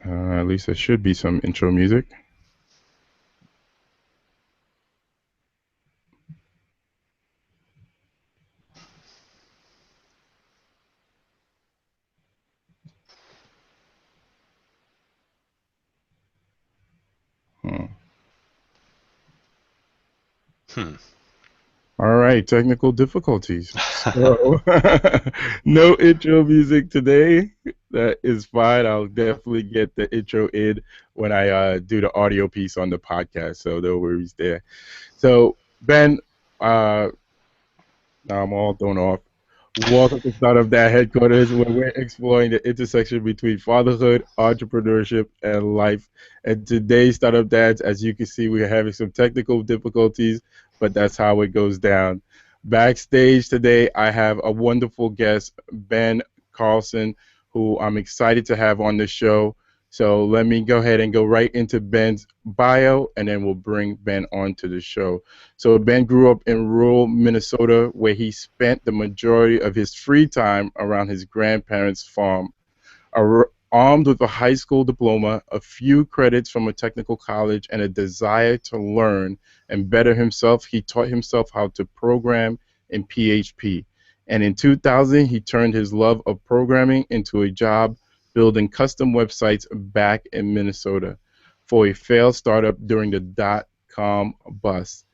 At least there should be some intro music. Hmm. Hmm. All right, technical difficulties. So, no intro music today. That is fine. I'll definitely get the intro in when I do the audio piece on the podcast. So no worries there. So Ben, uh, now I'm all thrown off. Welcome to Startup Dad Headquarters, where we're exploring the intersection between fatherhood, entrepreneurship, and life. And today's Startup Dads, as you can see, we're having some technical difficulties, but that's how it goes down. Backstage today, I have a wonderful guest, Ben Carlson, who I'm excited to have on the show. So let me go ahead and go right into Ben's bio, and then we'll bring Ben onto the show. So Ben grew up in rural Minnesota, where he spent the majority of his free time around his grandparents' farm. Armed with a high school diploma, a few credits from a technical college, and a desire to learn and better himself, he taught himself how to program in PHP. And in 2000, he turned his love of programming into a job building custom websites back in Minnesota for a failed startup during the dot-com bust.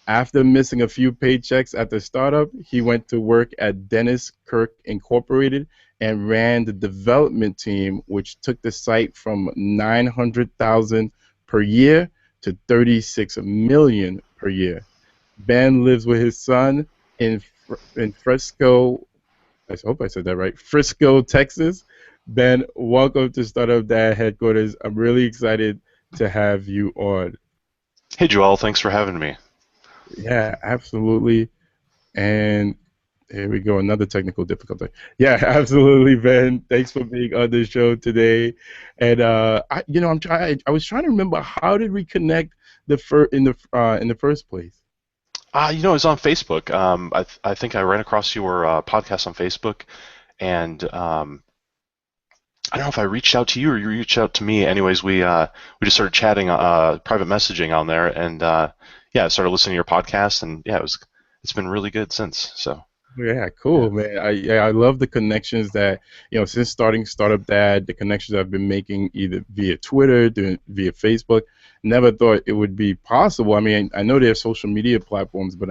After missing a few paychecks at the startup, he went to work at Dennis Kirk Incorporated and ran the development team, which took the site from 900,000 per year to 36 million per year. Ben lives with his son in Frisco. I hope I said that right. Frisco, Texas. Ben, welcome to Startup Dad Headquarters. I'm really excited to have you on. Hey, Joel. Thanks for having me. Yeah, absolutely. And here we go, another technical difficulty. Yeah, absolutely, Ben. Thanks for being on the show today. And I was trying to remember how did we connect in the first place. It was on Facebook. I think I ran across your podcast on Facebook, and I don't know if I reached out to you or you reached out to me. Anyways, we just started chatting, private messaging on there, and yeah, I started listening to your podcast, and yeah, it's been really good since. So Yeah, yeah. cool, man. I love the connections that, since starting Startup Dad, the connections I've been making either via Twitter, via Facebook. Never thought it would be possible. I mean, I know there's social media platforms, but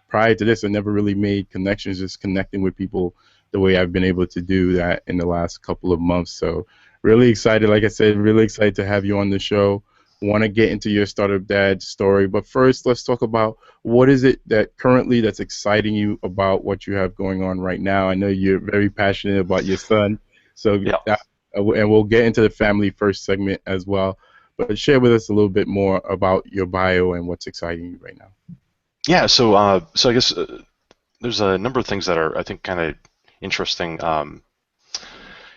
prior to this, I never really made connections, just connecting with people the way I've been able to do that in the last couple of months. So really excited, like I said, really excited to have you on the show. Want to get into your Startup Dad story, but first, let's talk about what is it that currently that's exciting you about what you have going on right now? I know you're very passionate about your son, so Yeah. and we'll get into the family first segment as well. But share with us a little bit more about your bio and what's exciting you right now. Yeah. So I guess there's a number of things that are I think kind of interesting.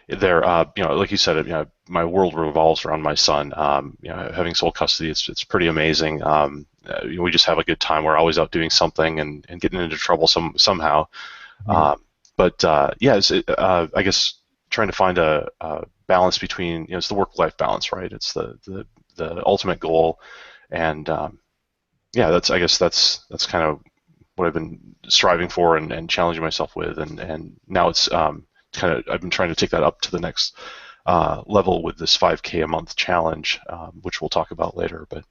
There, like you said, my world revolves around my son. Having sole custody, it's pretty amazing. We just have a good time. We're always out doing something and getting into trouble somehow. Mhm. Yeah, I guess trying to find a balance between, it's the work-life balance, right? It's the ultimate goal, and yeah, I guess that's kind of what I've been striving for and challenging myself with, and now it's kind of I've been trying to take that up to the next level with this 5K a month challenge, which we'll talk about later. But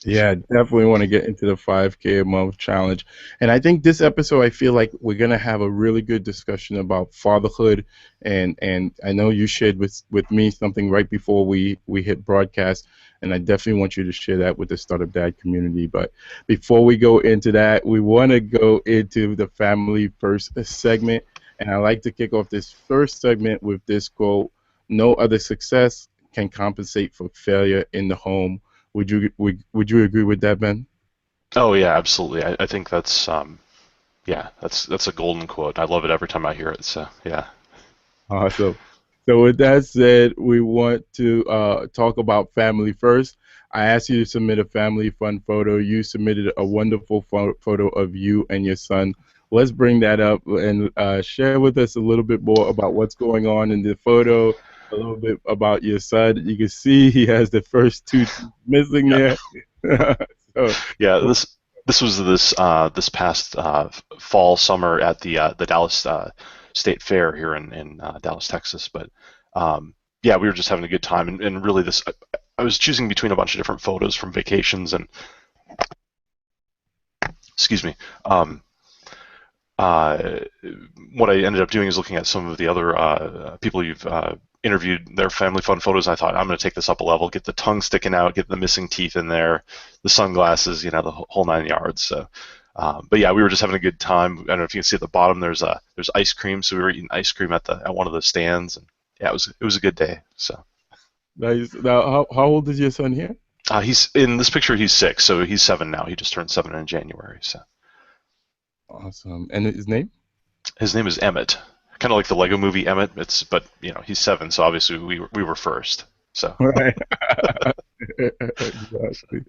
Yeah, definitely want to get into the 5K a month challenge. And I think this episode, I feel like we're gonna have a really good discussion about fatherhood. And I know you shared with me something right before we hit broadcast, and I definitely want you to share that with the Startup Dad community. But before we go into that, we want to go into the family first segment. And I like to kick off this first segment with this quote: "No other success can compensate for failure in the home." Would you agree with that, Ben? oh yeah, absolutely. I think that's yeah, that's a golden quote. I love it every time I hear it. So yeah. Awesome. So with that said, we want to talk about family first. I asked you to submit a family fun photo. You submitted a wonderful photo of you and your son. Let's bring that up and share with us a little bit more about what's going on in the photo. a little bit about your son. You can see he has the first two teeth missing Yeah, there. So, yeah. This was this past fall summer at the Dallas State Fair here in Dallas, Texas. But yeah, we were just having a good time, and really I was choosing between a bunch of different photos from vacations, and excuse me. Uh, what I ended up doing is looking at some of the other people you've interviewed, their family fun photos. I thought I'm going to take this up a level, get the tongue sticking out, get the missing teeth in there, the sunglasses, the whole 9 yards. So, but yeah, we were just having a good time. I don't know if you can see at the bottom. There's ice cream, so we were eating ice cream at one of the stands, and yeah, it was a good day. So. nice. Now, how old is your son here? He's in this picture. He's 6, so he's 7 now. He just turned 7 in January. So Awesome. And his name? his name is Emmett, kind of like the Lego Movie Emmett. But he's 7, so obviously we were first. So Right. Exactly.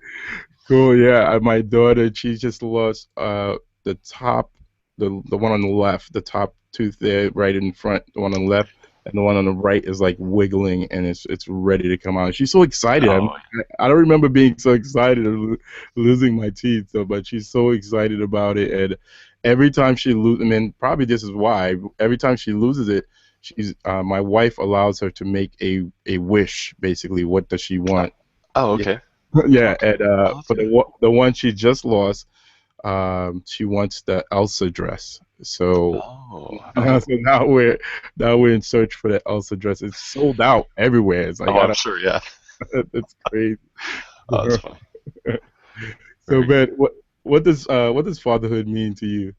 Cool. Yeah. My daughter, she just lost the top, the one on the left, the top tooth there, right in front. The one on the left, and the one on the right is like wiggling, and it's ready to come out. She's so excited. oh I don't remember being so excited of losing my teeth, so but she's so excited about it, and every time she loses, I mean, probably this is why. Every time she loses it, she's my wife allows her to make a wish. Basically, what does she want? oh Yeah, okay. yeah, Okay. and Oh, that's for good. the one she just lost, she wants the Elsa dress. So Oh so oh now we're in search for the Elsa dress. It's sold out everywhere. It's like oh, I I'm don't. sure. Yeah. It's crazy. Oh, that's funny. So Very Ben, good. what does fatherhood mean to you?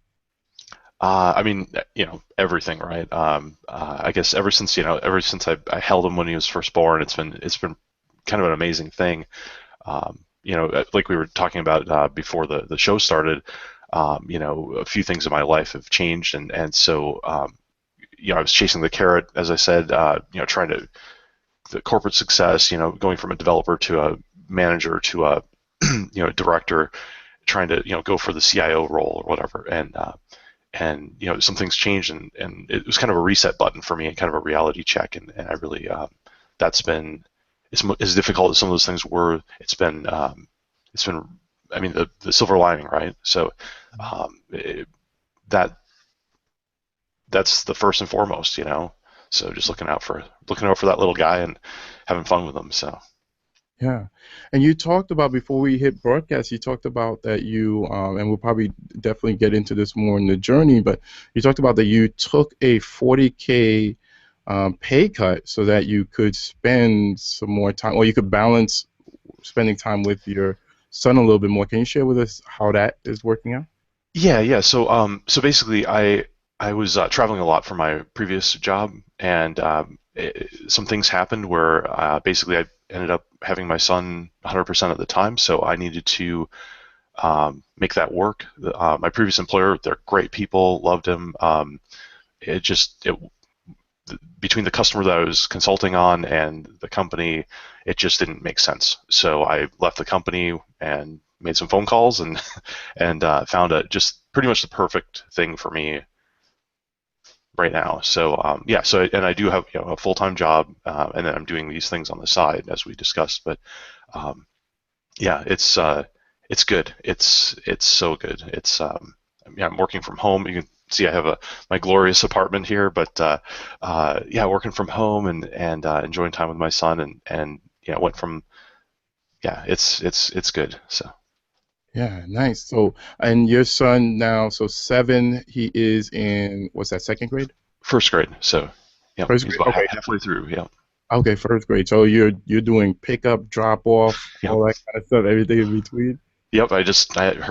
I mean, everything, right? I guess ever since I held him when he was first born, it's been kind of an amazing thing. Like we were talking about before the show started. A few things in my life have changed, and so I was chasing the carrot, as I said, trying to the corporate success, going from a developer to a manager to a director, trying to go for the CIO role or whatever, and some things changed, and it was kind of a reset button for me and kind of a reality check, and I really that's been as difficult as some of those things were. It's been I mean the silver lining, right? So that that's the first and foremost, so just looking out for that little guy and having fun with him. So Yeah. And you talked about before we hit broadcast, you talked about that and we'll probably definitely get into this more in the journey, but you talked about that you took a 40K pay cut so that you could spend some more time, or you could balance spending time with your son a little bit more. Can you share with us how that is working out? yeah. So basically, I was traveling a lot for my previous job, and some things happened where basically I ended up having my son 100% of the time. So I needed to make that work. My previous employer, they're great people, loved him. It just it between the customer that I was consulting on and the company, it just didn't make sense. So I left the company and made some phone calls and and found just pretty much the perfect thing for me right now. So yeah, and I do have a full-time job, and then I'm doing these things on the side as we discussed. But um, yeah, it's good. It's so good. Yeah, I'm working from home. You can see I have my glorious apartment here, but yeah, working from home and enjoying time with my son, and went from yeah, it's good. So Yeah, nice. So, and your son now, so 7, he is in, what's that, second grade? first grade. So yeah, First he's grade. about Okay. halfway through. Yeah, Okay, first grade. So you're doing pickup, drop off, yep, all that kind of stuff, everything in between. yep. I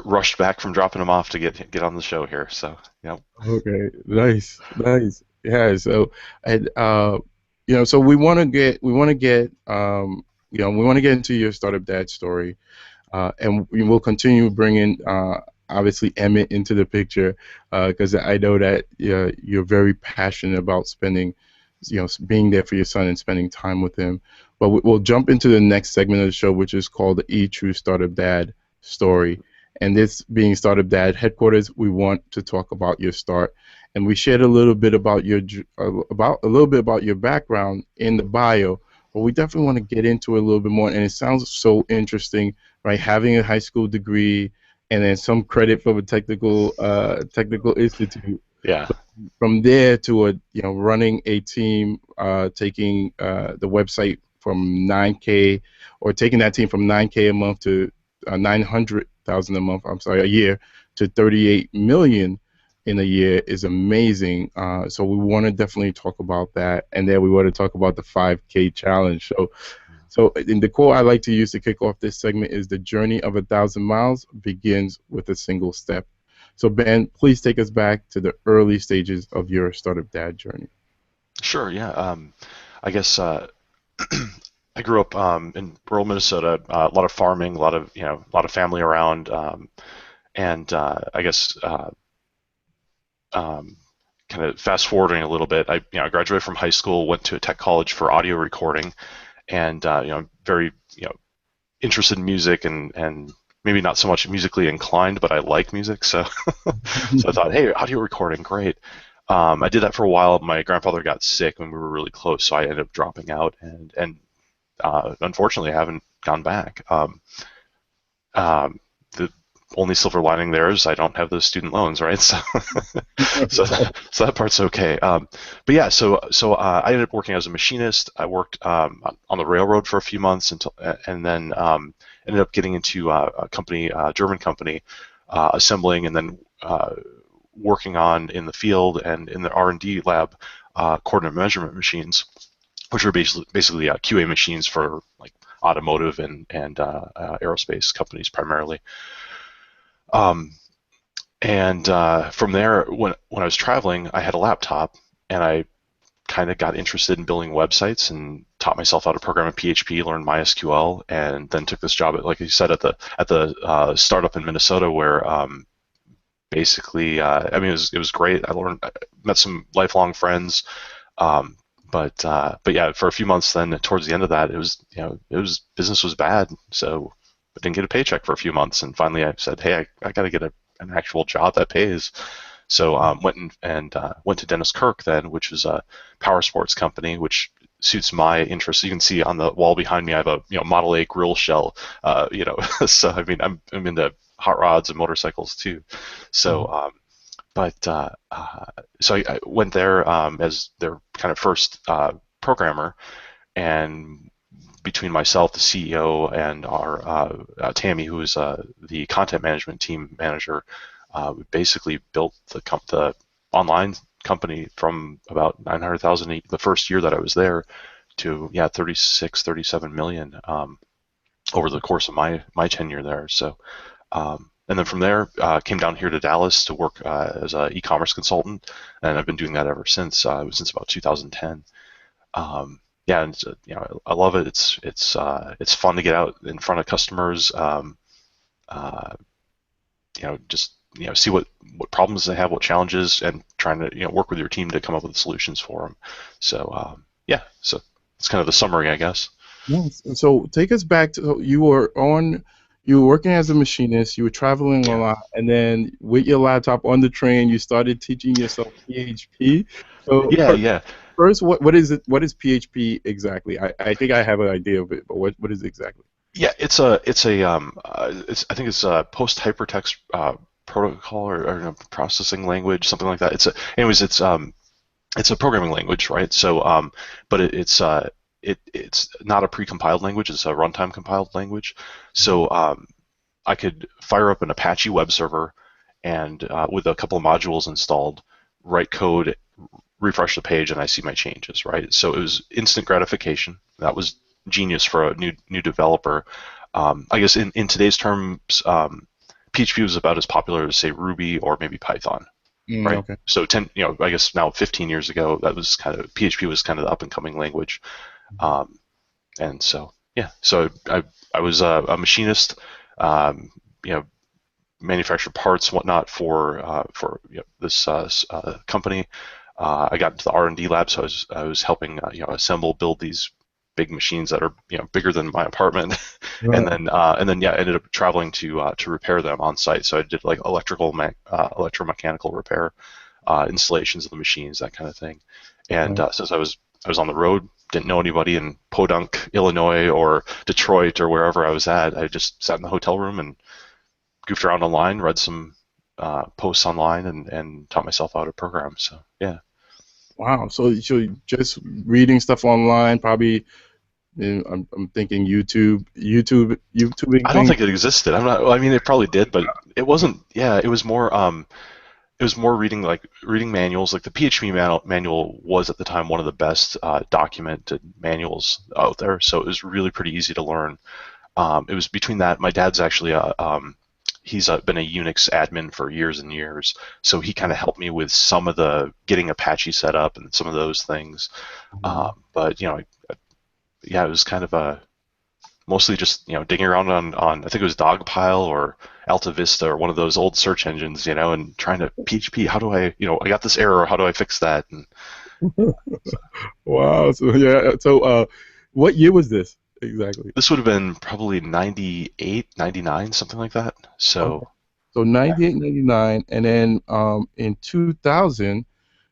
rushed back from dropping him off to get on the show here. So yeah, Okay, nice, nice. Yeah. So and so we want to get into your startup dad story, and we will continue bringing obviously Emmett into the picture because I know that you're very passionate about spending, being there for your son and spending time with him. But we'll jump into the next segment of the show, which is called the E True Startup Dad story. And this being Startup Dad headquarters, we want to talk about your start. And we shared a little bit about your background in the bio, but we definitely want to get into it a little bit more. And it sounds so interesting, right? Having a high school degree and then some credit from a technical institute. Yeah. From there to running a team, taking the website from 9K, or taking that team from 9K a month to 900,000 a month. I'm sorry, a year, to 38 million in a year is amazing. So we want to definitely talk about that, and then we want to talk about the 5K challenge. So in the quote I like to use to kick off this segment is, "The journey of 1,000 miles begins with a single step." So Ben, please take us back to the early stages of your Startup Dad journey. Sure. Yeah. I guess I grew up in rural Minnesota. A lot of farming, a lot of family around, and I guess kind of fast forwarding a little bit. I graduated from high school, went to a tech college for audio recording, and very interested in music, and maybe not so much musically inclined, but I like music, so so I thought, hey, audio recording, great. I did that for a while. My grandfather got sick when we were really close, so I ended up dropping out, and unfortunately, I haven't gone back. The only silver lining there is I don't have those student loans, right? So, so that part's okay. But yeah, I ended up working as a machinist. I worked on the railroad for a few months and then ended up getting into a company, a German company, assembling and then working on in the field and in the R&D lab coordinate measurement machines, which are basically QA machines for like automotive and aerospace companies primarily. From there, when I was traveling, I had a laptop, and I kind of got interested in building websites and taught myself how to program in PHP, learned MySQL, and then took this job at, like you said, at the startup in Minnesota, where basically, I mean, it was great. I met some lifelong friends, but yeah, for a few months, then towards the end of that, business was bad, so I didn't get a paycheck for a few months, and finally I said, hey, I got to get an actual job that pays. So went to Dennis Kirk then, which is a power sports company, which suits my interests. You can see on the wall behind me, I have a Model A grill shell. So I mean, I'm into hot rods and motorcycles too. So, so I went there as their kind of first programmer, and between myself, the CEO, and our Tammy, who is the content management team manager, we basically built the online company from about 900,000 the first year that I was there to 36, 37 million over the course of my tenure there. So, and then from there, came down here to Dallas to work as an e-commerce consultant, and I've been doing that ever since about 2010. Yeah, and I love it. It's fun to get out in front of customers. Just see what problems they have, what challenges, and trying to work with your team to come up with solutions for them. So yeah, so it's kind of the summary, I guess. Yes. So take us back to, you were working as a machinist, you were traveling a lot, and then with your laptop on the train, you started teaching yourself PHP. So Yeah. first, what is it? What is PHP exactly? I think I have an idea of it, but what is it exactly? Yeah, I think it's a post hypertext protocol or processing language, something like that. It's a programming language, right? So but it's not a precompiled language. It's a runtime compiled language. So I could fire up an Apache web server and with a couple of modules installed, write code, refresh the page, and I see my changes, right? So it was instant gratification. That was genius for a new developer. I guess in today's terms, PHP was about as popular as, say, Ruby or maybe Python, right? Okay. So I guess now 15 years ago, that was PHP was kind of the up and coming language. And so yeah, so I was a machinist, manufactured parts, whatnot for this company. I got into the R&D lab, so I was helping assemble, build these big machines that are bigger than my apartment, and Right. then yeah, I ended up traveling to repair them on site. So I did like electromechanical repair, installations of the machines, that kind of thing. And Right. since I was on the road, didn't know anybody in Podunk, Illinois, or Detroit, or wherever I was at. I just sat in the hotel room and goofed around online, read some posts online, and taught myself how to program. So yeah. Wow. So just reading stuff online, probably. I'm thinking YouTubing I don't things. think it existed. I'm not. Well, I mean, it probably did, but it wasn't. Yeah, it was more. It was more reading manuals. Like the PHP manual was at the time one of the best documented manuals out there. So it was really pretty easy to learn. It was between that. My dad's actually he's been a Unix admin for years and years, so he kind of helped me with some of the getting Apache set up and some of those things. Mhm. But yeah, it was kind of mostly just digging around on I think it was Dogpile or Alta Vista or one of those old search engines, and trying to PHP. How do I got this error? How do I fix that? And so Wow. So yeah. So what year was this exactly? this would have been probably 98, 99, something like that. Okay. So So yeah, 98, 99, and then in 2000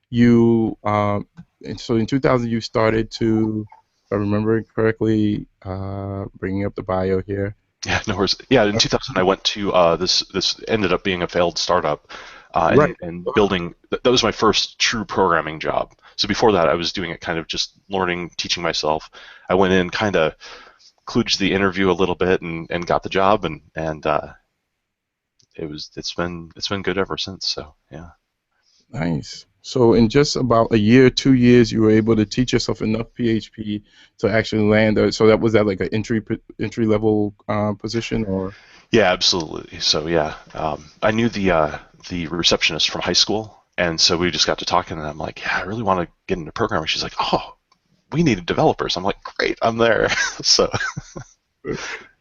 you and so in 2000 you started to, if I remember it correctly, bringing up the bio here. yeah, no worries. Yeah, in 2000 I went to this ended up being a failed startup, Right. and building. That was my first true programming job. So before that, I was doing it kind of just learning, teaching myself. I went in, kind of kludged the interview a little bit, and got the job, and it's been good ever since. So yeah. Nice. So in just about a year, 2 years, you were able to teach yourself enough PHP to actually land. So that was that like an entry level position or? Yeah, absolutely. So yeah, I knew the receptionist from high school, and so we just got to talking, and I'm like, yeah, I really want to get into programming. She's like, oh, we needed developers. I'm like, great, I'm there. So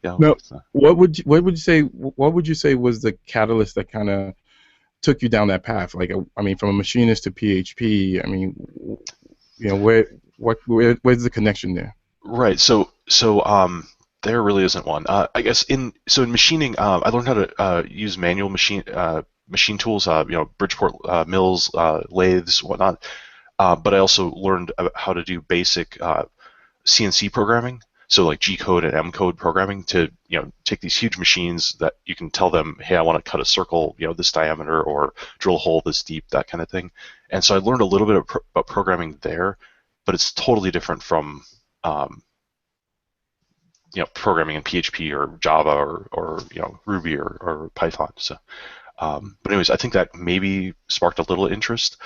yeah, No. so- What would you say was the catalyst that kind of took you down that path? Like, I mean, from a machinist to PHP. I mean, where's the connection there? right. So there really isn't one. I guess in machining, I learned how to use manual machine tools, Bridgeport mills, lathes, whatnot. But I also learned how to do basic CNC programming, so like G code and M code programming to take these huge machines that you can tell them, hey, I want to cut a circle, this diameter, or drill a hole this deep, that kind of thing. And so I learned a little bit about programming there, but it's totally different from um, programming in PHP or Java or Ruby or Python. So, but anyways, I think that maybe sparked a little interest.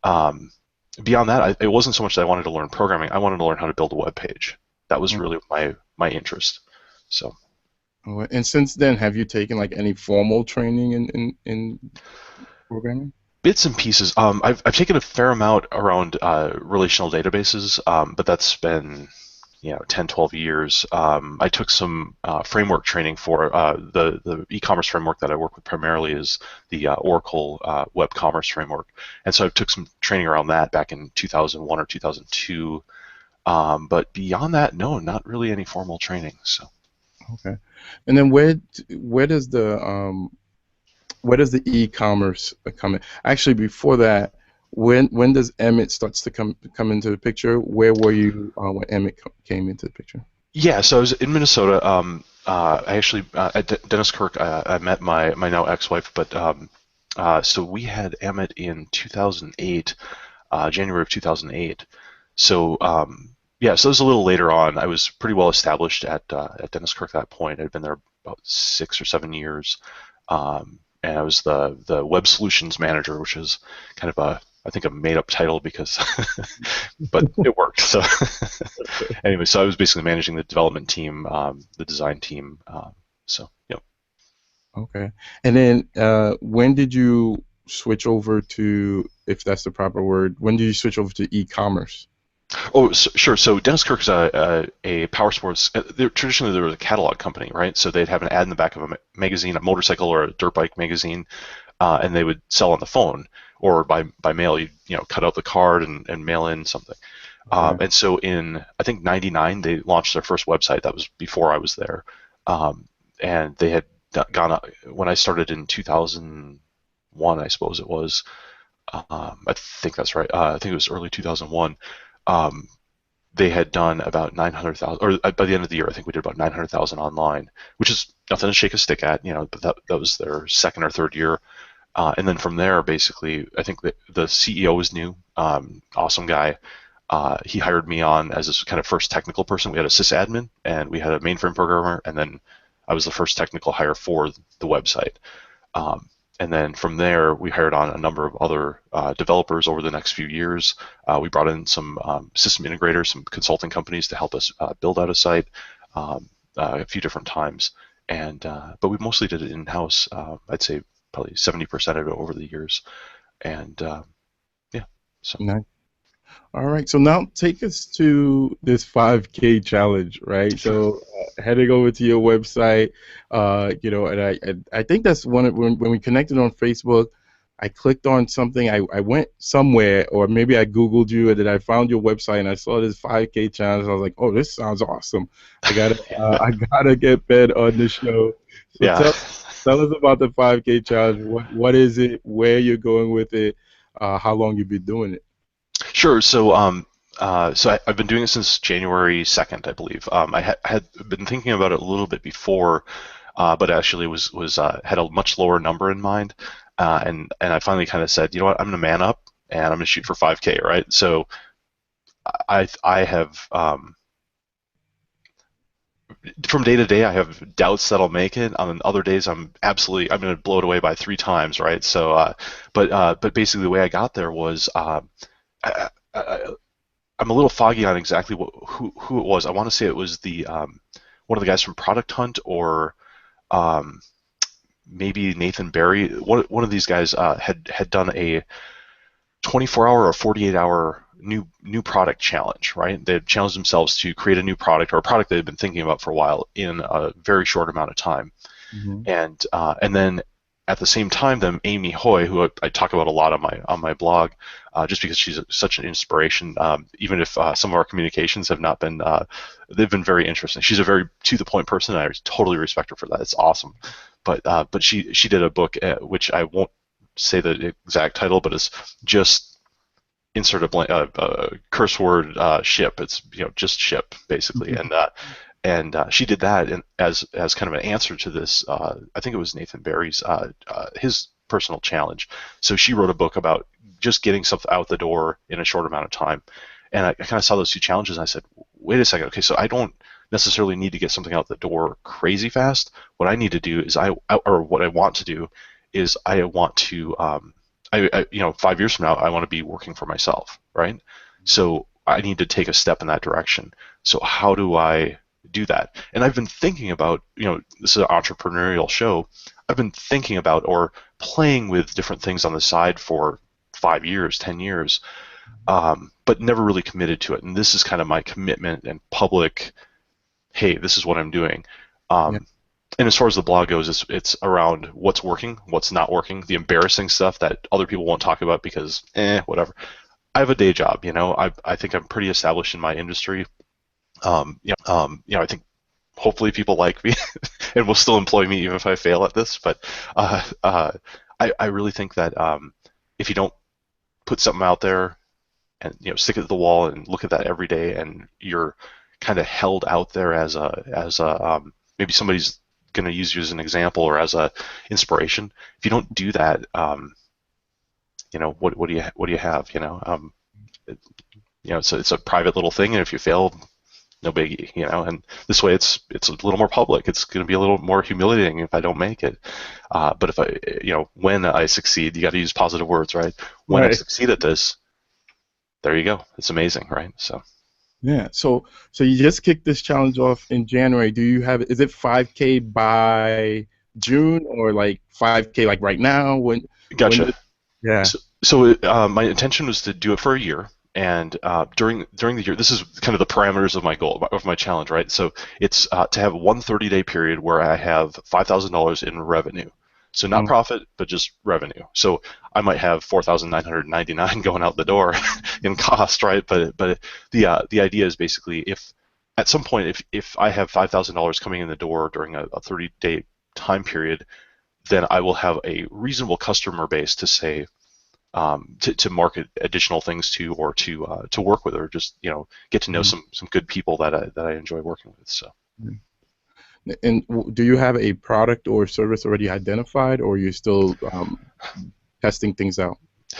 Um, Beyond that, it wasn't so much that I wanted to learn programming. I wanted to learn how to build a web page. That was really my interest. So And since then, have you taken like any formal training in programming? bits and pieces. I've taken a fair amount around relational databases, but that's been 10, 12 years. I took some framework training for the e-commerce framework that I work with primarily is the Oracle Web Commerce Framework. And so I took some training around that back in 2001 or 2002. But beyond that, no, not really any formal training. So Okay. And then where does the e-commerce come in? Actually, before that, when does Emmett starts to come into the picture? Where were you when Emmett came into the picture? yeah, so I was in Minnesota. I actually at Dennis Kirk, I met my now ex-wife, but so we had Emmett in 2008, January of 2008. So yeah, so it was a little later on. I was pretty well established at Dennis Kirk at that point. I'd been there about 6 or 7 years, and I was the web solutions manager, which is kind of I think a made up title because, but it worked. So anyway, so I was basically managing the development team, the design team. So yeah. Okay. And then when did you switch over to, if that's the proper word, when did you switch over to e-commerce? Oh, sure. So Dennis Kirk is a power sports. Traditionally, there was a catalog company, right? So they'd have an ad in the back of a magazine, a motorcycle or a dirt bike magazine, and they would sell on the phone or by mail. You cut out the card and mail in something. Okay. And so in, I think, 99, they launched their first website. That was before I was there. And they had gone up, when I started in 2001, I suppose it was. I think that's right. I think it was early 2001. Um, they had done about 900,000, or by the end of the year, I think we did about 900,000 online, which is nothing to shake a stick at, but that was their second or third year. And then from there, basically, I think the CEO was new, awesome guy. He hired me on as this kind of first technical person. We had a sysadmin and we had a mainframe programmer, and then I was the first technical hire for the website. Um, and then from there, we hired on a number of other developers over the next few years. We brought in some system integrators, some consulting companies to help us build out a site a few different times. And but we mostly did it in-house. I'd say probably 70% of it over the years. And yeah, so. Nice. All right, so now take us to this 5K challenge, right? Sure. So heading over to your website, and I think that's when we connected on Facebook, I clicked on something, I went somewhere, or maybe I Googled you, and then I found your website, and I saw this 5K challenge. I was like, oh, this sounds awesome. I gotta get Ben on the show. So Yeah. tell us about the 5K challenge. What is it? Where you're going with it? How long you've been doing it? Sure. I've been doing it since January 2nd, I believe. I had been thinking about it a little bit before, but actually was had a much lower number in mind, and I finally kind of said, you know what, I'm gonna man up and I'm gonna shoot for 5K, right? So I have from day to day, I have doubts that I'll make it. On other days, I'm going to blow it away by 3 times, right? But basically, the way I got there was I, I'm a little foggy on exactly who it was. I want to say it was the one of the guys from Product Hunt, or um, maybe Nathan Barry. One of these guys had done a 24-hour or 48-hour new product challenge, right? They had challenged themselves to create a new product, or a product they had been thinking about for a while, in a very short amount of time. Hmm. And then at the same time, then Amy Hoy, who I talk about a lot on my blog, just because she's such an inspiration. Even if some of our communications have not been, they've been very interesting. She's a very to the point person, and I totally respect her for that. It's awesome. But she did a book, which I won't say the exact title, but it's just insert a curse word, ship. It's just ship basically, and she did that as kind of an answer to this. I think it was Nathan Barry's his personal challenge. So she wrote a book about just getting stuff out the door in a short amount of time. And I kind of saw those two challenges, and I said, wait a second, okay, so I don't necessarily need to get something out the door crazy fast. What I need to do is or what I want to do is I want to 5 years from now, I want to be working for myself, right? So I need to take a step in that direction. So how do I do that? And I've been thinking about, this is an entrepreneurial show. I've been thinking about or playing with different things on the side for 5 years, 10 years, but never really committed to it. And this is kind of my commitment and public, hey, this is what I'm doing. Yeah. And as far as the blog goes, it's around what's working, what's not working, the embarrassing stuff that other people won't talk about because, whatever. I have a day job, I think I'm pretty established in my industry. I think hopefully people like me and will still employ me even if I fail at this. But I really think that if you don't put something out there and stick it to the wall and look at that every day, and you're kind of held out there as a maybe somebody's going to use you as an example or as a inspiration. If you don't do that, what do you have? It's a private little thing, and if you fail, no biggie, and this way it's a little more public. It's going to be a little more humiliating if I don't make it. But if when I succeed, you got to use positive words, right? When I Right. succeed at this, there you go. It's amazing, right? So. Yeah. So you just kicked this challenge off in January. Is it 5K by June, or like 5K like right now? When Gotcha. did, yeah. So my intention was to do it for a year, and during the year, this is kind of the parameters of my goal, of my challenge, right? So it's to have one 30-day period where I have $5,000 in revenue. So not profit, but just revenue. So I might have 4,999 going out the door in cost, right? But the idea is basically, if at some point, if I have $5,000 coming in the door during a 30-day time period, then I will have a reasonable customer base to say, to market additional things to, or to work with, or just get to know some good people that I enjoy working with. So. And do you have a product or service already identified, or are you still testing things out?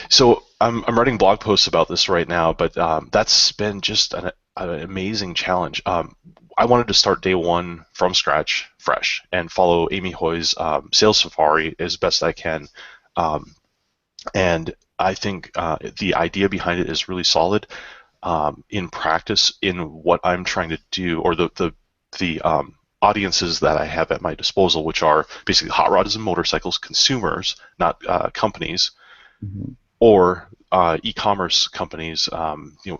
So I'm writing blog posts about this right now, but that's been just an amazing challenge. I wanted to start day one from scratch, fresh, and follow Amy Hoy's sales safari as best I can. And I think the idea behind it is really solid. In practice, in what I'm trying to do, or the audiences that I have at my disposal, which are basically hot rods and motorcycles consumers, not companies, or e-commerce companies. I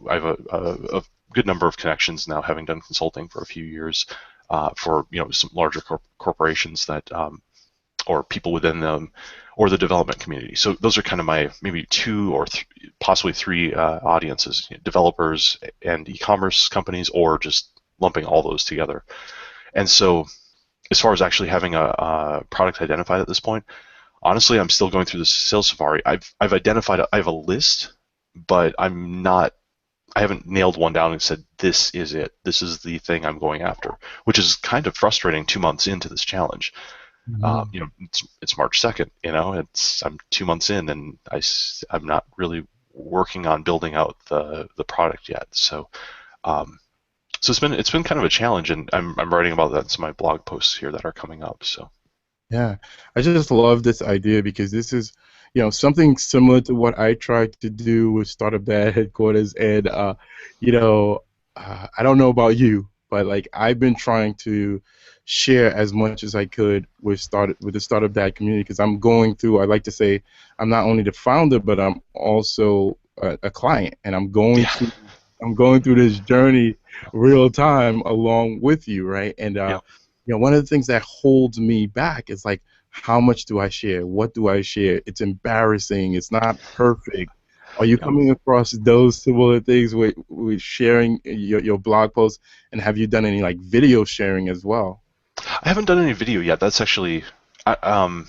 have a good number of connections now, having done consulting for a few years for some larger corporations that, or people within them, or the development community. So those are kind of my maybe two or possibly three audiences: developers and e-commerce companies, or just lumping all those together. And so, as far as actually having a product identified at this point, honestly, I'm still going through the sales safari. I've identified, I have a list, but I haven't nailed one down and said, this is it. This is the thing I'm going after, which is kind of frustrating 2 months into this challenge. It's March 2nd, I'm 2 months in, and I'm not really working on building out the product yet. So, so it's been kind of a challenge, and I'm writing about that in some of my blog posts here that are coming up. So. Yeah, I just love this idea, because this is, something similar to what I tried to do with Startup Dad headquarters. And, I don't know about you, but like I've been trying to share as much as I could with the Startup Dad community, because I'm going through. I like to say I'm not only the founder, but I'm also a client, and I'm going through this journey real time along with you, right? And one of the things that holds me back is like, how much do I share? What do I share? It's embarrassing. It's not perfect. Are you coming across those similar things with sharing your blog posts? And have you done any like video sharing as well? I haven't done any video yet. That's actually, I don't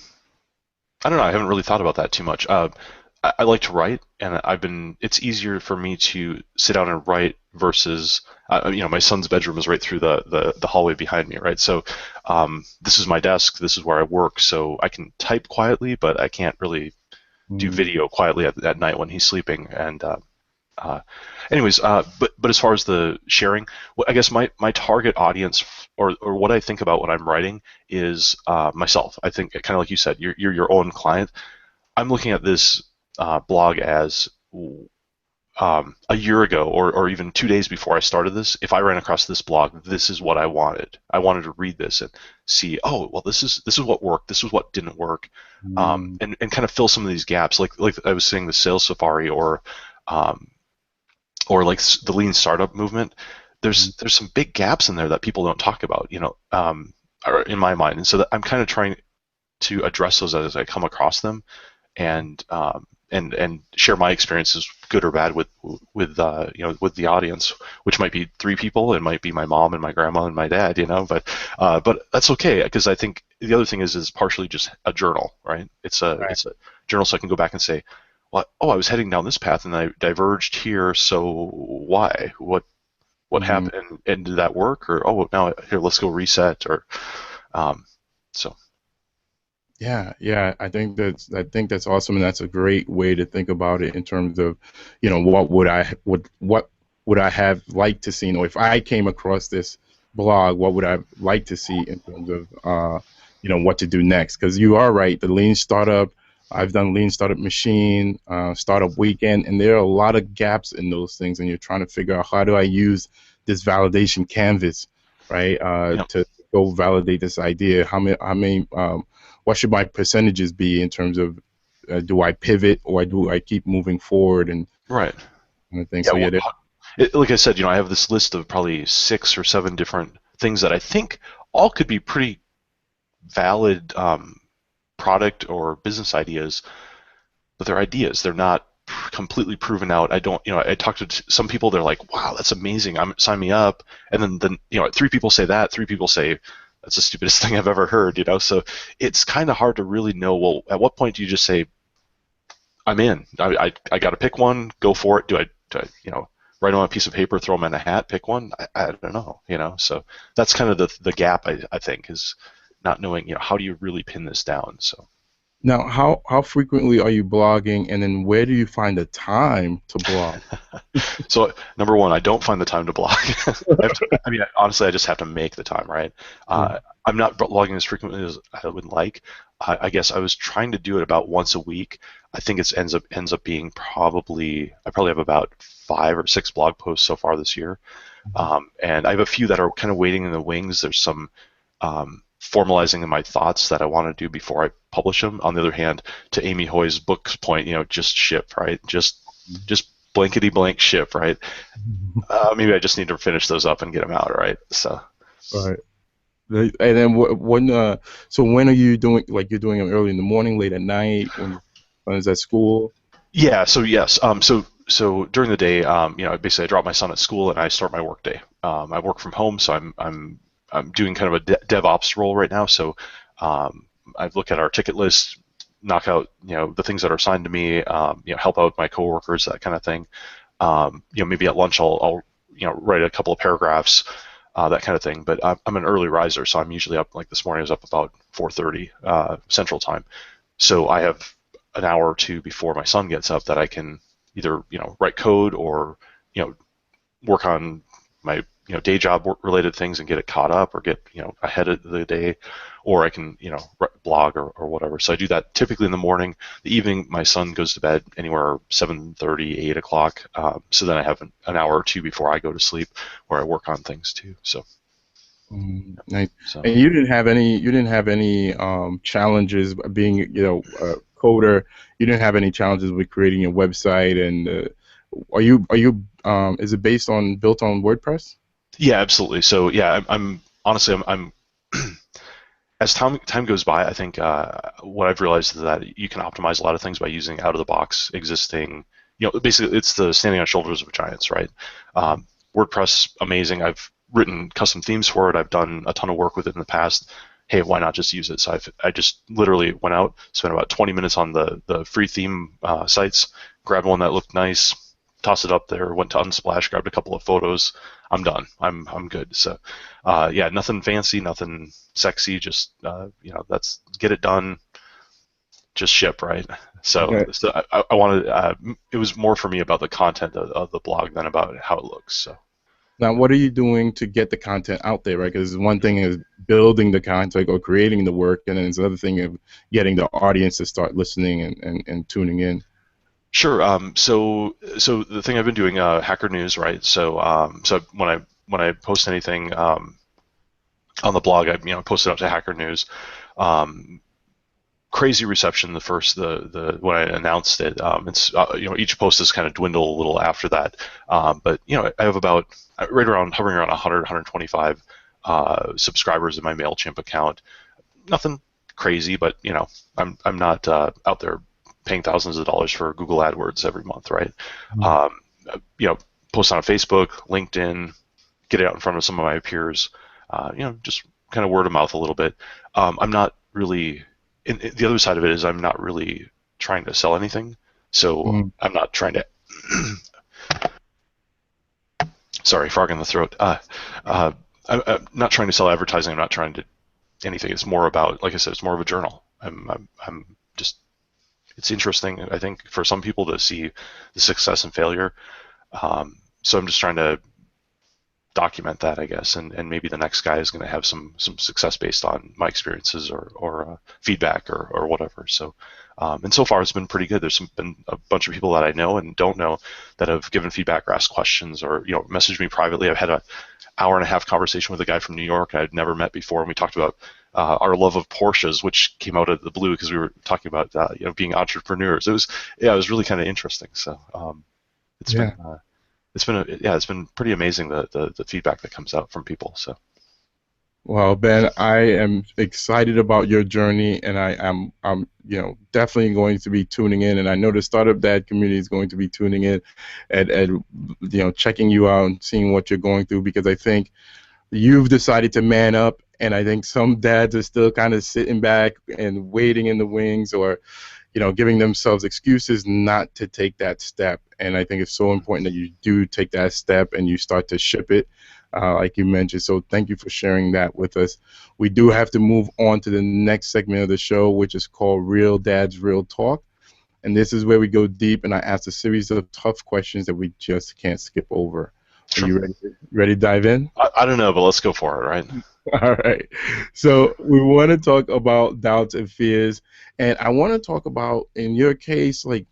know. I haven't really thought about that too much. I like to write, and it's easier for me to sit down and write versus, my son's bedroom is right through the hallway behind me, right? So this is my desk, this is where I work, so I can type quietly, but I can't really do video quietly at night when he's sleeping. And anyways, but as far as the sharing, I guess my target audience, or what I think about when I'm writing, is myself. I think, kind of like you said, you're your own client. I'm looking at this blog as a year ago, or even 2 days before I started this. If I ran across this blog, this is what I wanted. I wanted to read this and see, oh, well, this is what worked, this is what didn't work, and kind of fill some of these gaps, like I was saying, the sales safari, or like the lean startup movement. There's some big gaps in there that people don't talk about, or in my mind, and so I'm kind of trying to address those as I come across them, and share my experiences, good or bad, with the audience, which might be 3 people. It might be my mom and my grandma and my dad, but that's okay, because I think the other thing is partially just a journal, right? It's a journal, so I can go back and say, well, I was heading down this path and I diverged here, so why? What happened, and did that work? Or now here, let's go reset, or so. Yeah, I think that's awesome, and that's a great way to think about it in terms of, what would I have liked to see, or if I came across this blog, what would I like to see in terms of, what to do next? Because you are right, the Lean Startup. I've done Lean Startup Machine, Startup Weekend, and there are a lot of gaps in those things, and you're trying to figure out, how do I use this validation canvas, right, to go validate this idea? How many what should my percentages be in terms of, do I pivot, or do I keep moving forward, and right, kind of thing. So like I said, I have this list of probably 6 or 7 different things that I think all could be pretty valid product or business ideas, but they're ideas. They're not completely proven out. I don't, I talked to some people. They're like, "Wow, that's amazing. Sign me up." And then three people say that. Three people say that's the stupidest thing I've ever heard. So it's kind of hard to really know. Well, at what point do you just say, "I'm in. I got to pick one. Go for it." Do I write on a piece of paper, throw them in a hat, pick one? I don't know. So that's kind of the gap. I think is not knowing. How do you really pin this down? So. Now, how frequently are you blogging, and then where do you find the time to blog? So number one, I don't find the time to blog. Honestly, I just have to make the time, right? Yeah. I'm not blogging as frequently as I would like. I guess I was trying to do it about once a week. I think it ends up being I probably have about 5 or 6 blog posts so far this year, and I have a few that are kind of waiting in the wings. There's some formalizing of my thoughts that I want to do before I publish them. On the other hand, to Amy Hoy's book's point, just ship, right? Just blankety blank ship, right? Maybe I just need to finish those up and get them out, right? So. Right. And then so when are you doing, like, you're doing them early in the morning, late at night, when is at school? Yeah. So yes. So during the day, basically I drop my son at school and I start my work day. I work from home, so I'm doing kind of a DevOps role right now. So I look at our ticket list, knock out the things that are assigned to me, help out my coworkers, that kind of thing. Maybe at lunch I'll write a couple of paragraphs, that kind of thing. But I'm an early riser, so I'm usually up, like this morning I was up about 4:30 Central Time. So I have an hour or two before my son gets up that I can either write code or work on my day job related things and get it caught up or get ahead of the day, or I can blog or whatever. So I do that typically in the morning. The evening my son goes to bed anywhere 7:30, 8 o'clock. So then I have an hour or two before I go to sleep where I work on things too. So. Nice. So. And you didn't have any challenges being a coder. You didn't have any challenges with creating your website, and is it built on WordPress? Yeah, absolutely. So yeah, I'm honestly I'm as time goes by, I think what I've realized is that you can optimize a lot of things by using out of the box existing. Basically it's the standing on shoulders of giants, right? WordPress, amazing. I've written custom themes for it. I've done a ton of work with it in the past. Hey, why not just use it? So I just literally went out, spent about 20 minutes on the free theme sites, grabbed one that looked nice, tossed it up there, went to Unsplash, grabbed a couple of photos. I'm done. I'm good. So, yeah, nothing fancy, nothing sexy. Just that's get it done. Just ship, right? So, Okay. so I wanted. It was more for me about the content of the blog than about how it looks. So. Now, what are you doing to get the content out there, right? Because one thing is building the content or creating the work, and then it's another thing of getting the audience to start listening and tuning in. Sure. So the thing I've been doing, Hacker News, right? So when I post anything on the blog, I post it up to Hacker News. Crazy reception the when I announced it. It's each post has kind of dwindled a little after that. But I have about hovering around 100, 125 subscribers in my MailChimp account. Nothing crazy, but I'm not out there paying thousands of dollars for Google AdWords every month, right? Post on Facebook, LinkedIn, get it out in front of some of my peers, just kind of word of mouth a little bit. I'm not really, the other side of it is I'm not really trying to sell anything. So I'm not trying to, sorry, frog in the throat. I'm not trying to sell advertising. I'm not trying to anything. It's more about, like I said, it's more of a journal. I'm just, it's interesting, I think, for some people to see the success and failure. So I'm just trying to document that, I guess, and maybe the next guy is going to have some success based on my experiences or feedback or whatever. So, and so far it's been pretty good. There's been a bunch of people that I know and don't know that have given feedback or asked questions or messaged me privately. I've had an hour-and-a-half conversation with a guy from New York I'd never met before, and we talked about our love of Porsches, which came out of the blue because we were talking about being entrepreneurs. It was really kind of interesting. So it's been pretty amazing the feedback that comes out from people. So. Well, Ben, I am excited about your journey, and I'm definitely going to be tuning in, and I know the Startup Dad community is going to be tuning in, and checking you out and seeing what you're going through, because I think you've decided to man up, and I think some dads are still kind of sitting back and waiting in the wings, or giving themselves excuses not to take that step. And I think it's so important that you do take that step and you start to ship it, like you mentioned. So thank you for sharing that with us. We do have to move on to the next segment of the show, which is called Real Dads Real Talk. And this is where we go deep and I ask a series of tough questions that we just can't skip over. Are Sure. you ready to dive in? I don't know, but let's go for it, right? All right. So we want to talk about doubts and fears. And I want to talk about, in your case, like,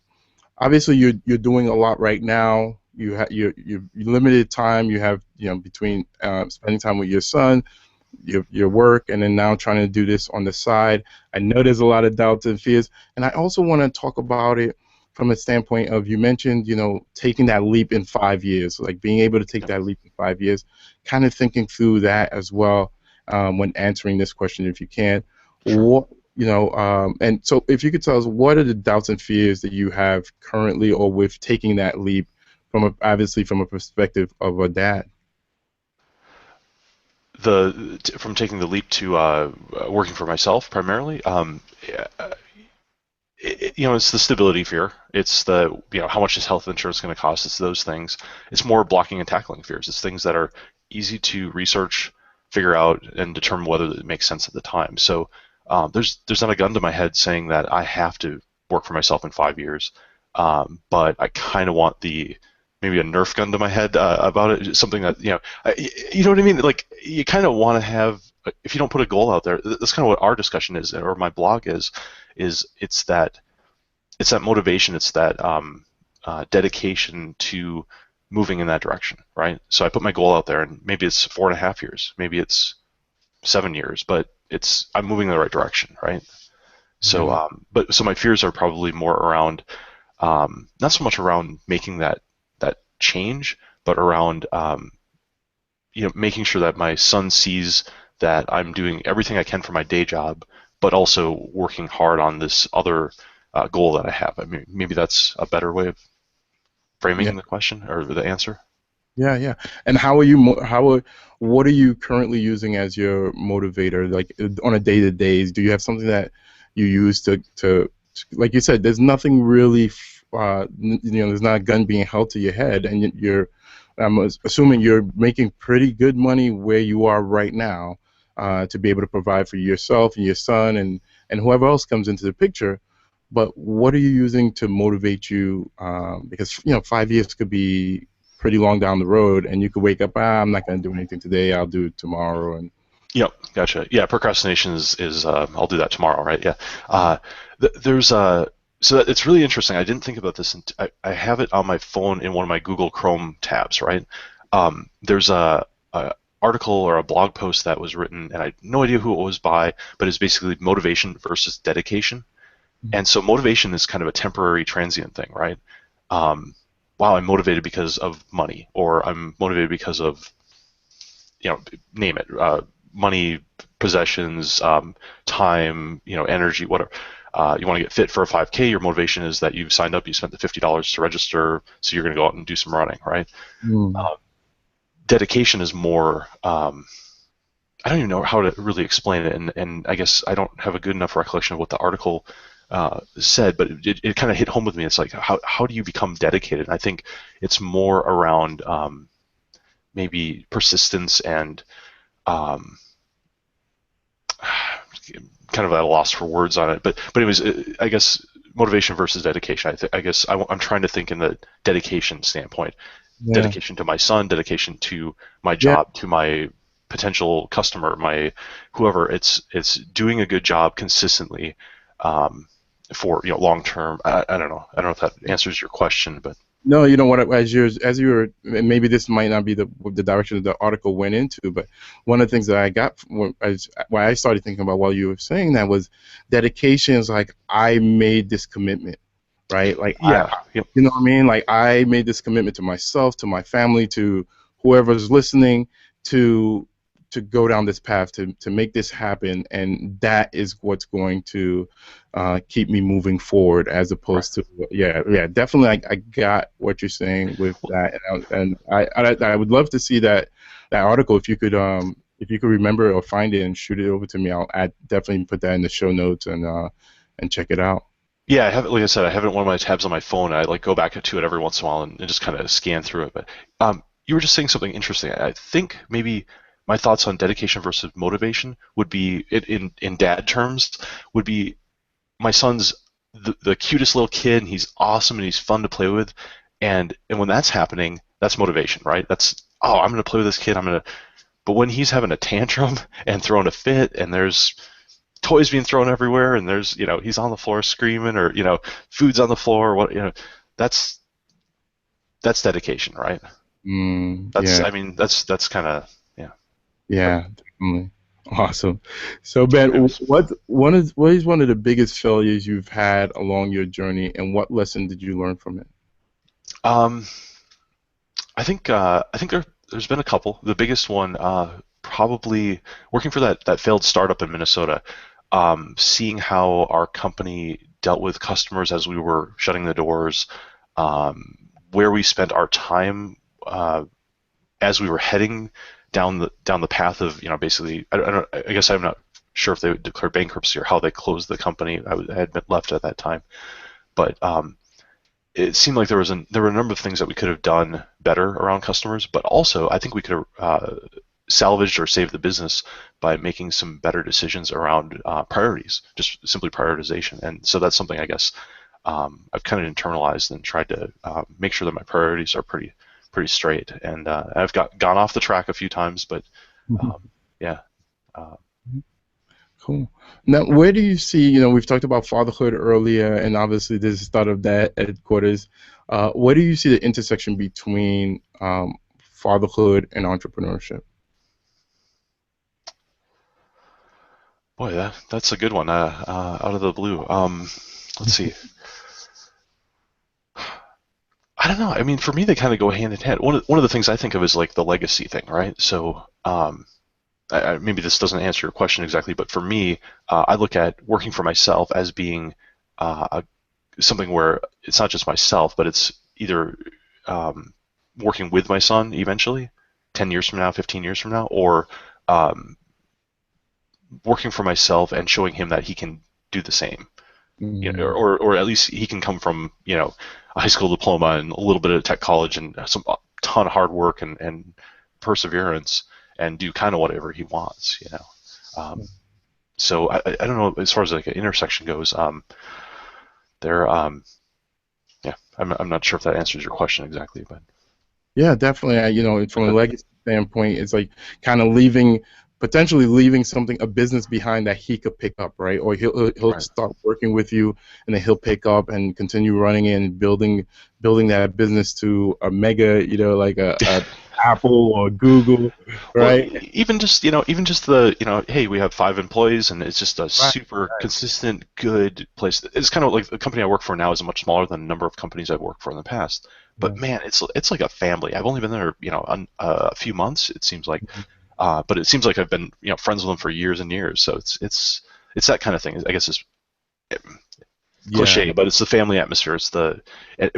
obviously you're doing a lot right now. You have your limited time. You have between spending time with your son, your work, and then now trying to do this on the side. I know there's a lot of doubts and fears, and I also want to talk about it from a standpoint of, you mentioned taking that leap in 5 years, like being able to take Yep. that leap in 5 years, kind of thinking through that as well, when answering this question, if you can. Sure. What and so if you could tell us, what are the doubts and fears that you have currently, or with taking that leap, obviously from a perspective of a dad. From taking the leap to working for myself primarily, it's the stability fear. It's the, how much is health insurance going to cost? It's those things. It's more blocking and tackling fears. It's things that are easy to research, figure out, and determine whether it makes sense at the time. So there's not a gun to my head saying that I have to work for myself in 5 years, but I kind of want maybe a Nerf gun to my head about it. Something that you know what I mean. Like, you kind of want to have. If you don't put a goal out there, that's kind of what our discussion is, or my blog is. It's that motivation. It's that dedication to moving in that direction, right? So I put my goal out there, and maybe it's 4.5 years, maybe it's 7 years, but I'm moving in the right direction, right? So, Yeah. so my fears are probably more around, not so much around making that change, but around making sure that my son sees that I'm doing everything I can for my day job, but also working hard on this other goal that I have. I mean, maybe that's a better way of Yeah. framing the question or the answer. Yeah, yeah. And how are you? What are you currently using as your motivator, like on a day-to-days? Do you have something that you use like you said, there's nothing really, there's not a gun being held to your head, and I'm assuming you're making pretty good money where you are right now, to be able to provide for yourself and your son and whoever else comes into the picture. But what are you using to motivate you? Because 5 years could be pretty long down the road, and you could wake up, I'm not going to do anything today. I'll do it tomorrow. And Yep, gotcha. Yeah, procrastination is I'll do that tomorrow, right? Yeah. There's so it's really interesting. I didn't think about this. I have it on my phone in one of my Google Chrome tabs, right? There's a article or a blog post that was written, and I had no idea who it was by, but it's basically motivation versus dedication. And so motivation is kind of a temporary, transient thing, right? Um, wow, I'm motivated because of money, or I'm motivated because of, name it, money, possessions, time, energy, whatever. You want to get fit for a 5K. Your motivation is that you've signed up, you spent the $50 to register, so you're going to go out and do some running, right? mm, Uh, Dedication is more. I don't even know how to really explain it, and I guess I don't have a good enough recollection of what the article said, but it kind of hit home with me. It's like, how do you become dedicated? And I think it's more around maybe persistence and um, kind of at a loss for words on it. But anyways, I guess motivation versus dedication. I guess I'm trying to think in the dedication standpoint. yeah, Dedication to my son, dedication to my yeah. job, to my potential customer, my whoever. It's doing a good job consistently, for long term. I don't know. I don't know if that answers your question, but No, you know what? As you were, and maybe this might not be the direction that the article went into, but one of the things that I got why I started thinking about while you were saying that was dedication is like, I made this commitment, right? Like yeah, yep, you know what I mean? Like, I made this commitment to myself, to my family, to whoever's listening, to go down this path to make this happen, and that is what's going to keep me moving forward, as Right. opposed to definitely. I got what you're saying with Well, that, and I would love to see that article if you could remember or find it and shoot it over to me. I'll definitely put that in the show notes and check it out. yeah, I have, like I said, I have it in one of my tabs on my phone. I like go back to it every once in a while and just kind of scan through it. But you were just saying something interesting. I think maybe my thoughts on dedication versus motivation would be, in dad terms, would be my son's the cutest little kid, and he's awesome and he's fun to play with, and when that's happening, that's motivation, right? That's, oh, I'm gonna play with this kid. But when he's having a tantrum and throwing a fit, and there's toys being thrown everywhere, and there's, he's on the floor screaming, or food's on the floor, that's that's dedication, right? That's, Yeah. I mean, that's kind of, yeah. Yeah, definitely. Awesome. So Ben, Anyways. what is one of the biggest failures you've had along your journey, and what lesson did you learn from it? Um, I think there's been a couple. The biggest one, probably working for that failed startup in Minnesota, seeing how our company dealt with customers as we were shutting the doors, where we spent our time, as we were heading down the path of, basically, I guess I'm not sure if they would declare bankruptcy or how they closed the company. I had been left at that time, but it seemed like there were a number of things that we could have done better around customers, but also I think we could have salvaged or saved the business by making some better decisions around priorities, just simply prioritization. And so that's something, I guess, I've kind of internalized and tried to make sure that my priorities are pretty straight. And I've gone off the track a few times, but Mhm. yeah. Uh, Cool. Now, where do you see, we've talked about fatherhood earlier, and obviously this is start of that headquarters. Where do you see the intersection between fatherhood and entrepreneurship? Boy, that's a good one. Out of the blue. Let's see. I don't know. I mean, for me, they kind of go hand in hand. One of the things I think of is like the legacy thing, right? So, maybe this doesn't answer your question exactly, but for me, I look at working for myself as being something where it's not just myself, but it's either working with my son eventually, 10 years from now, 15 years from now, or um, working for myself and showing him that he can do the same. Mm, Or at least he can come from, a high school diploma and a little bit of tech college and some a ton of hard work and perseverance and do kind of whatever he wants. So I don't know, as far as like an intersection goes. There, yeah, I'm not sure if that answers your question exactly, but yeah, definitely. From a okay, legacy standpoint, it's like kind of potentially leaving a business behind that he could pick up, right? Or he'll right. start working with you, and then he'll pick up and continue running and building that business to a mega, like a Apple or Google, Well, right? even just the, hey, we have 5 employees and it's just a Right. super consistent, good place. It's kind of like the company I work for now is much smaller than a number of companies I've worked for in the past. But Yeah. man, it's like a family. I've only been there, a few months, it seems like, but it seems like I've been, friends with them for years and years. So it's that kind of thing. I guess it's Yeah. cliche, but it's the family atmosphere.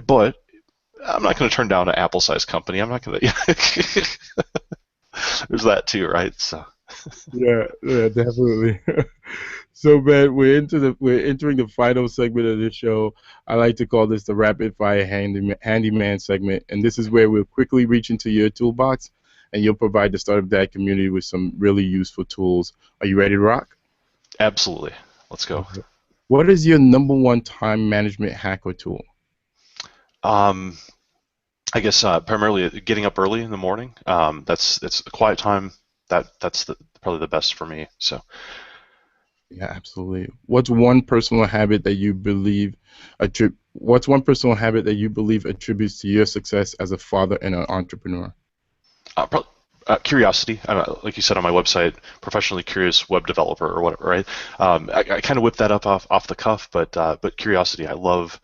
But I'm not going to turn down an Apple-sized company. I'm not going to. There's that too, right? So. Yeah, yeah, definitely. So, man, we're entering the final segment of this show. I like to call this the rapid fire handyman segment, and this is where we'll quickly reach into your toolbox, and you'll provide the Startup Dad community with some really useful tools. Are you ready to rock? Absolutely. Let's go. Okay. What is your number one time management hack or tool? Um, I guess primarily getting up early in the morning. It's a quiet time. That's probably the best for me. So, Yeah, absolutely. What's one personal habit that you believe attributes to your success as a father and an entrepreneur? probably, curiosity. Like you said on my website, professionally curious web developer or whatever, right? I kind of whipped that up off the cuff, but curiosity. I love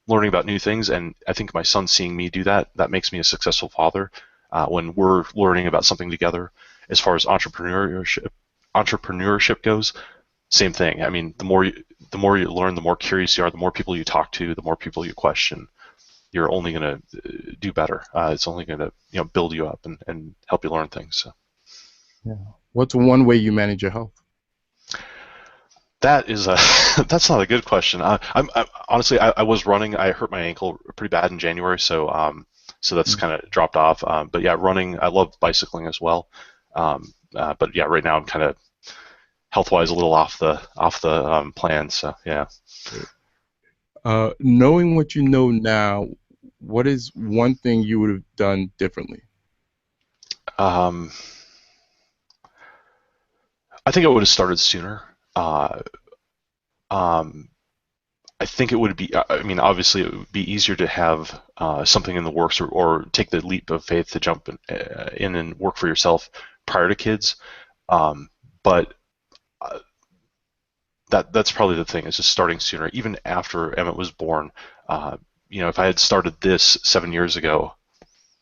learning about new things, and I think my son seeing me do that makes me a successful father when we're learning about something together. as far as entrepreneurship goes, same thing. I mean, the more you learn, the more curious you are, the more people you talk to, the more people you question, you're only going to do better. It's only going to build you up and help you learn things. So Yeah. What's one way you manage your health? that is a that's not a good question. I'm honestly I was running. I hurt my ankle pretty bad in January, so that's kind of dropped off. But yeah, running. I love bicycling as well. But yeah, right now I'm kind of health-wise a little off the plan. So yeah. Knowing what you know now, what is one thing you would have done differently? Um, I think I would have started sooner. Um, I think it would be. I mean, obviously, it would be easier to have something in the works, or take the leap of faith to jump in and work for yourself prior to kids. But that's probably the thing, is just starting sooner. Even after Emmett was born, if I had started this 7 years ago,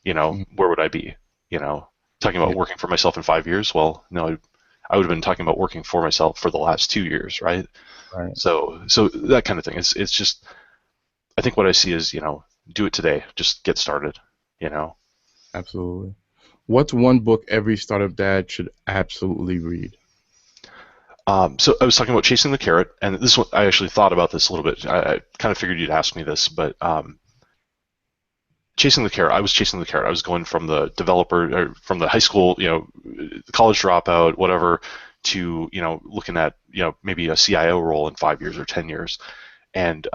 Mm, where would I be? Talking yeah, about working for myself in 5 years. Well, no, I would have been talking about working for myself for the last 2 years, right? right. So that kind of thing. It's just, I think what I see is, do it today. Just get started. You know. Absolutely. What's one book every startup dad should absolutely read? So I was talking about chasing the carrot, and this one I actually thought about this a little bit. I kind of figured you'd ask me this, but chasing the carrot. I was chasing the carrot. I was going from the developer, or from the high school, college dropout, whatever, to looking at maybe a CIO role in 5 years or 10 years. And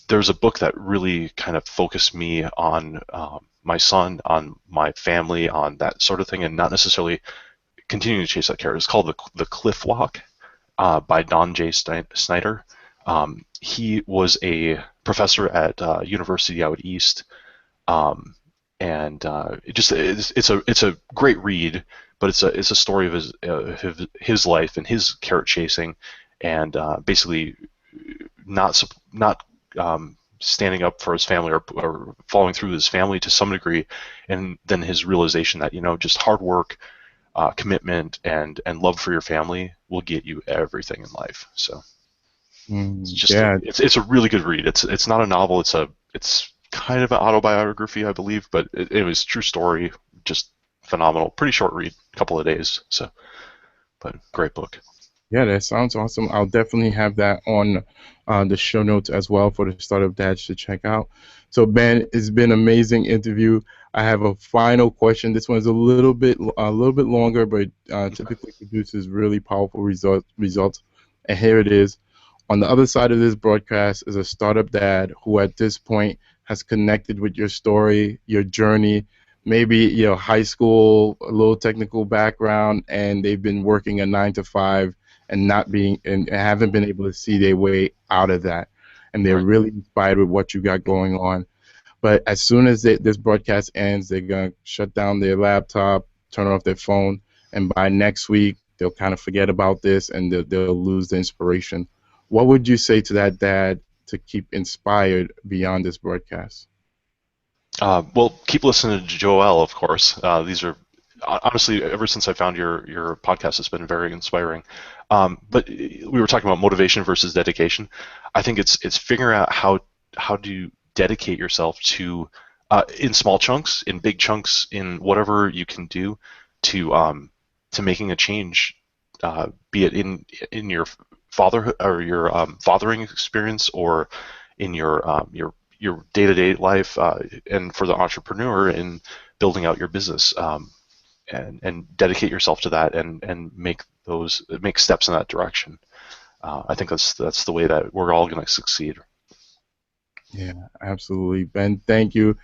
there's a book that really kind of focused me on my son, on my family, on that sort of thing, and not necessarily continuing to chase that carrot. It's called the Cliff Walk by Don J. Snyder. He was a professor at University out east, and it's a great read, but it's a story of his life and his carrot chasing, and basically not standing up for his family, or following through with his family to some degree, and then his realization that just hard work, commitment, and love for your family will get you everything in life. So Yeah, it's a really good read. It's not a novel. It's kind of an autobiography, I believe, but it was true story. Just phenomenal. Pretty short read, a couple of days. So, but great book. yeah, that sounds awesome. I'll definitely have that on the show notes as well for the startup dads to check out. So Ben, it's been an amazing interview. I have a final question. This one's a little bit longer, but typically produces really powerful results. And here it is. On the other side of this broadcast is a startup dad who, at this point, has connected with your story, your journey, maybe high school, a little technical background, and they've been working a 9 to 5 and not being and haven't been able to see their way out of that, and they're Right. really inspired with what you got going on. But as soon as this broadcast ends, they're gonna shut down their laptop, turn off their phone, and by next week they'll kind of forget about this, and they'll lose the inspiration. What would you say to that dad to keep inspired beyond this broadcast? Well, keep listening to Joel, of course. These are honestly, ever since I found your podcast, it's been very inspiring. But we were talking about motivation versus dedication. I think it's figuring out how to dedicate yourself to, in small chunks, in big chunks, in whatever you can do to making a change, be it in your fatherhood, or your fathering experience, or in your day-to-day life, and for the entrepreneur in building out your business, and dedicate yourself to that, and make steps in that direction. I think that's the way that we're all going to succeed. Yeah, absolutely, Ben. Thank you.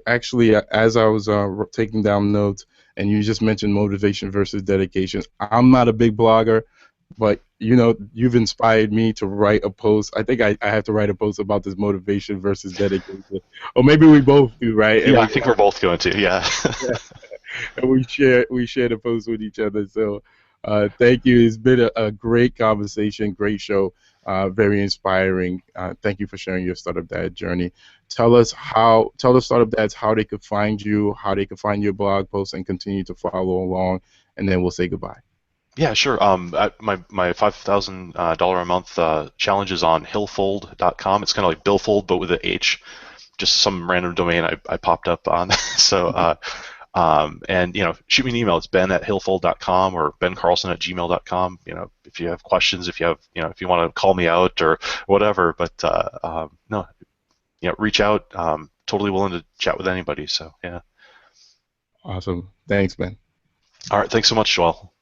Actually, as I was taking down notes, and you just mentioned motivation versus dedication. I'm not a big blogger, but you've inspired me to write a post. I think I have to write a post about this motivation versus dedication, or maybe we both do, right? And Yeah, I we think we're both going to. Yeah. and we share the post with each other. So, thank you. It's been a great conversation, great show. very inspiring. Thank you for sharing your Startup Dad journey. Tell the Startup Dads how they could find you, how they could find your blog posts, and continue to follow along. And then we'll say goodbye. Yeah, sure. My $5,000 a month challenge is on hillfold.com. It's kind of like billfold, but with an H. Just some random domain I popped up on. So, and shoot me an email. It's ben@hillfold.com or bencarlson@gmail.com. If you have questions, if you want to call me out or whatever. But no, reach out. Totally willing to chat with anybody. So yeah. Awesome. Thanks, Ben. All right. Thanks so much, Joel.